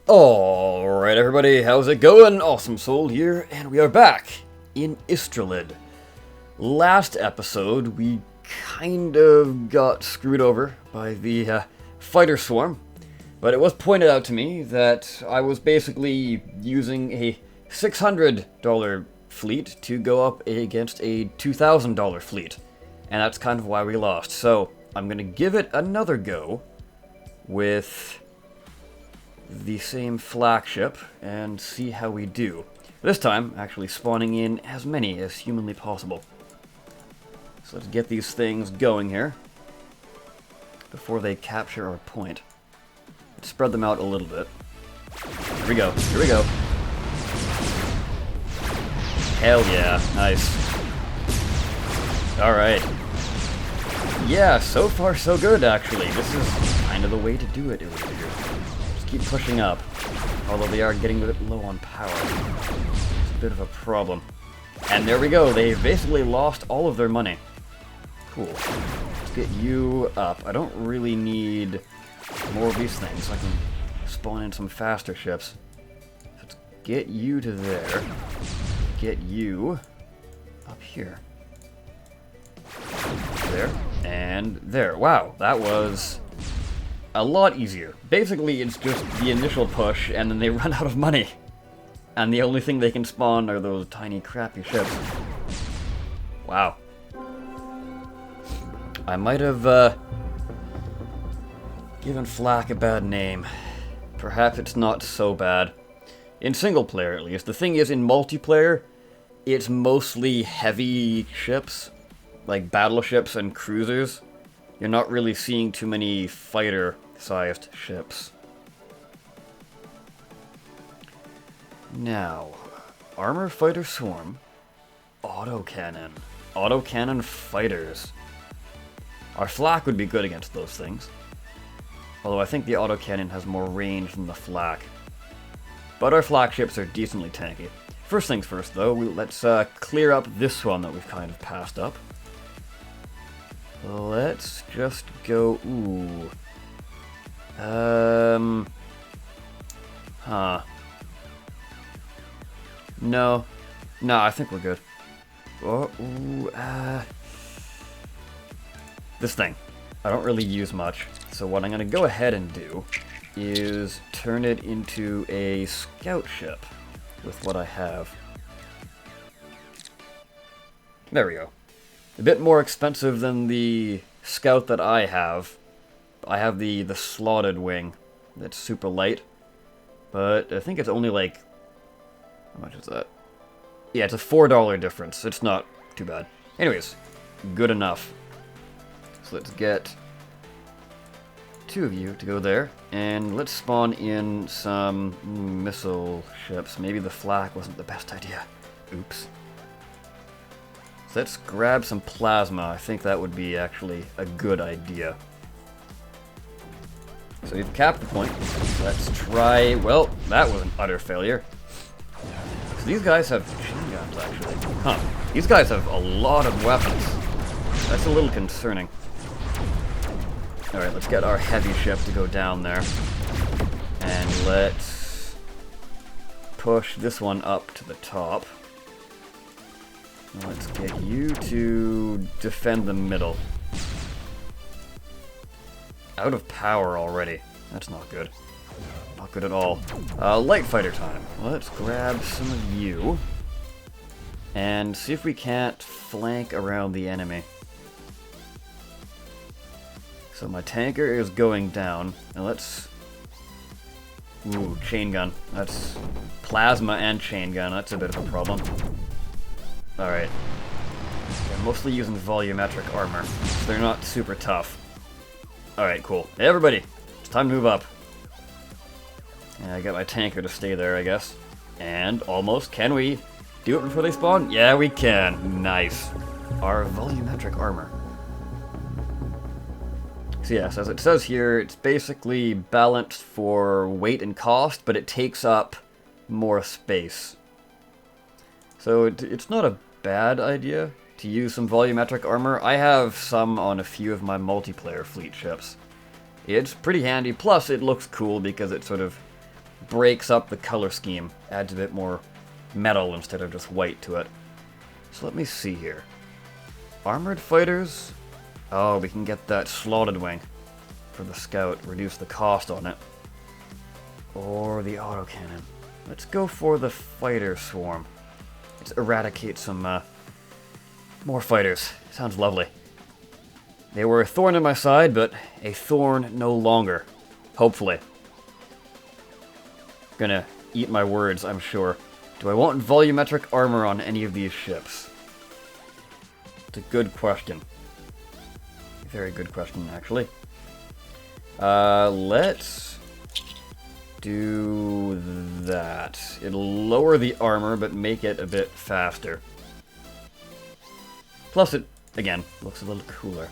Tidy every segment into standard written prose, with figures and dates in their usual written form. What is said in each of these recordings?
Alright everybody, how's it going? Awesome Soul here, and we are back in Istrolid. Last episode, we kind of got screwed over by the fighter swarm, but it was pointed out to me that I was basically using a $600 fleet to go up against a $2,000 fleet, and that's kind of why we lost. So, I'm going to give it another go with the same Flak ship and see how we do. This time, actually spawning in as many as humanly possible. So let's get these things going here before they capture our point. Let's spread them out a little bit. Here we go, here we go. Hell yeah, nice. Alright. Yeah, so far so good actually. This is kind of the way to do it, over here. Keep pushing up, although they are getting a bit low on power. It's a bit of a problem. And there we go, they basically lost all of their money. Cool. Let's get you up. I don't really need more of these things. I can spawn in some faster ships. Let's get you to there. Get you up here. There. And there. Wow, that was a lot easier. Basically, it's just the initial push, and then they run out of money. And the only thing they can spawn are those tiny, crappy ships. Wow. I might have, given Flak a bad name. Perhaps it's not so bad. In single player, at least. The thing is, in multiplayer, it's mostly heavy ships, like battleships and cruisers. You're not really seeing too many fighter-sized ships. Now, armor fighter swarm, autocannon. Autocannon fighters. Our Flak would be good against those things. Although I think the autocannon has more range than the Flak. But our Flak ships are decently tanky. First things first though, let's clear up this one that we've kind of passed up. Let's just go, ooh. No, I think we're good. Oh, ooh, this thing. I don't really use much, so what I'm gonna go ahead and do is turn it into a scout ship with what I have. There we go. A bit more expensive than the scout that I have. I have the slotted wing that's super light, but I think it's only like, how much is that? Yeah, it's a $4 difference. It's not too bad. Anyways, good enough. So let's get two of you to go there, and let's spawn in some missile ships. Maybe the Flak wasn't the best idea. Oops. So let's grab some plasma. I think that would be actually a good idea. So we've capped the point. Let's try... Well, that was an utter failure. So these guys have machine guns, actually. Huh. These guys have a lot of weapons. That's a little concerning. Alright, let's get our heavy ship to go down there. And let's push this one up to the top. Let's get you to defend the middle. Out of power already. That's not good. Not good at all. Light fighter time. Let's grab some of you and see if we can't flank around the enemy. So my tanker is going down, and let's... Ooh, chain gun. That's plasma and chain gun. That's a bit of a problem. Alright. They're mostly using volumetric armor, so they're not super tough. Alright, cool. Hey everybody! It's time to move up. And I got my tanker to stay there, I guess. And almost. Can we do it before they spawn? Yeah, we can. Nice. Our volumetric armor. So yes, as it says here, it's basically balanced for weight and cost, but it takes up more space. So it's not a bad idea to use some volumetric armor. I have some on a few of my multiplayer fleet ships. It's pretty handy, plus it looks cool because it sort of breaks up the color scheme, adds a bit more metal instead of just white to it. So let me see here. Armored fighters? Oh, we can get that slotted wing for the scout, reduce the cost on it. Or the autocannon. Let's go for the fighter swarm. Let's eradicate some more fighters. Sounds lovely. They were a thorn in my side, but a thorn no longer. Hopefully. Gonna eat my words, I'm sure. Do I want volumetric armor on any of these ships? It's a good question. A very good question, actually. Let's do that. It'll lower the armor, but make it a bit faster. Plus it, again, looks a little cooler.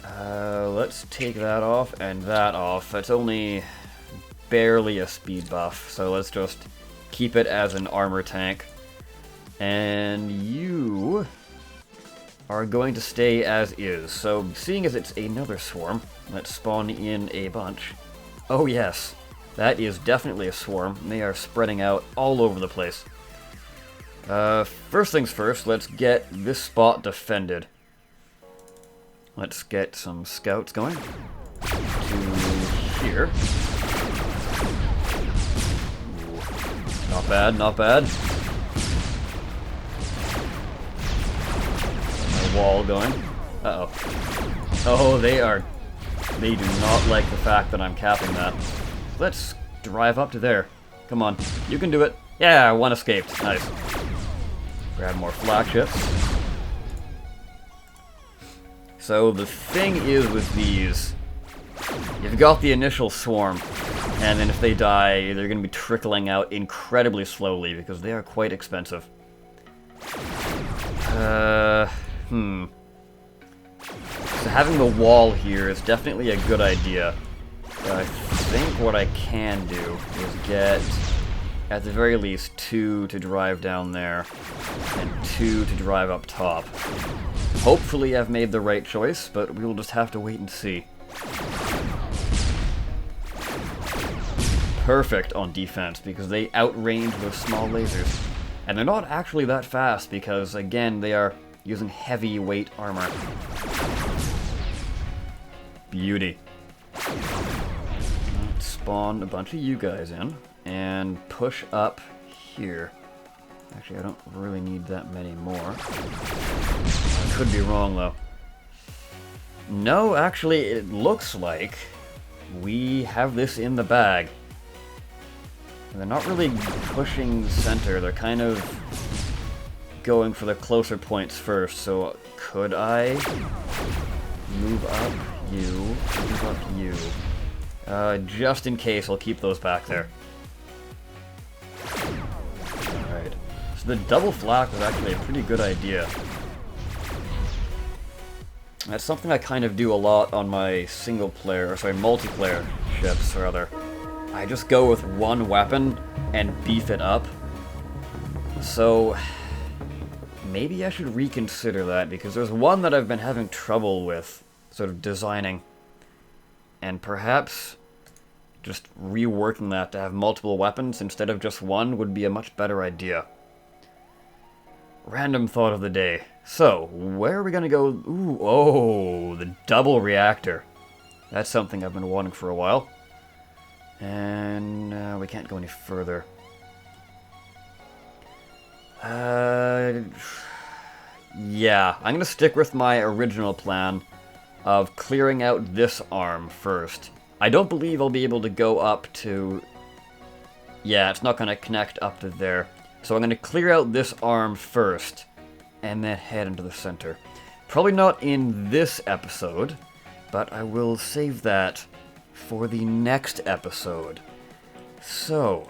Let's take that off and that off. That's only barely a speed buff, so let's just keep it as an armor tank. And you are going to stay as is. So, seeing as it's another swarm, let's spawn in a bunch. Oh yes, that is definitely a swarm. They are spreading out all over the place. First things first, let's get this spot defended. Let's get some scouts going to here. Ooh, not bad, not bad. My wall going. Uh-oh. Oh, they do not like the fact that I'm capping that. Let's drive up to there. Come on, you can do it. Yeah, one escaped. Nice. Grab more flak ships. So the thing is with these, you've got the initial swarm, and then if they die, they're going to be trickling out incredibly slowly because they are quite expensive. So having the wall here is definitely a good idea. But I think what I can do is get, at the very least, 2 to drive down there, and 2 to drive up top. Hopefully I've made the right choice, but we will just have to wait and see. Perfect on defense, because they outrange those small lasers. And they're not actually that fast, because, again, they are using heavyweight armor. Beauty. Let's spawn a bunch of you guys in, and push up here. Actually, I don't really need that many more. I could be wrong, though. No, actually, it looks like we have this in the bag. They're not really pushing center, they're kind of going for the closer points first, so could I move up you, move up you? Just in case, I'll keep those back there. Alright. So the double flak was actually a pretty good idea. That's something I kind of do a lot on my multiplayer ships, rather. I just go with one weapon and beef it up. So maybe I should reconsider that, because there's one that I've been having trouble with sort of designing. And perhaps just reworking that to have multiple weapons instead of just one would be a much better idea. Random thought of the day. So, where are we gonna go? Ooh, oh, the double reactor. That's something I've been wanting for a while. And we can't go any further. Yeah, I'm gonna stick with my original plan of clearing out this arm first. I don't believe I'll be able to go up to... Yeah, it's not gonna connect up to there. So I'm gonna clear out this arm first, and then head into the center. Probably not in this episode, but I will save that for the next episode. So,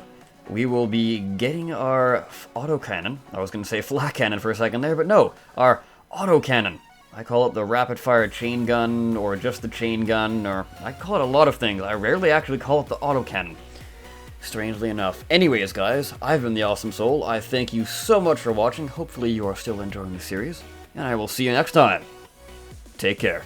we will be getting our autocannon. I was going to say flak cannon for a second there, but no, our autocannon. I call it the rapid-fire chain gun, or just the chain gun, or I call it a lot of things. I rarely actually call it the autocannon, strangely enough. Anyways, guys, I've been the Awesome Soul. I thank you so much for watching. Hopefully you are still enjoying the series, and I will see you next time. Take care.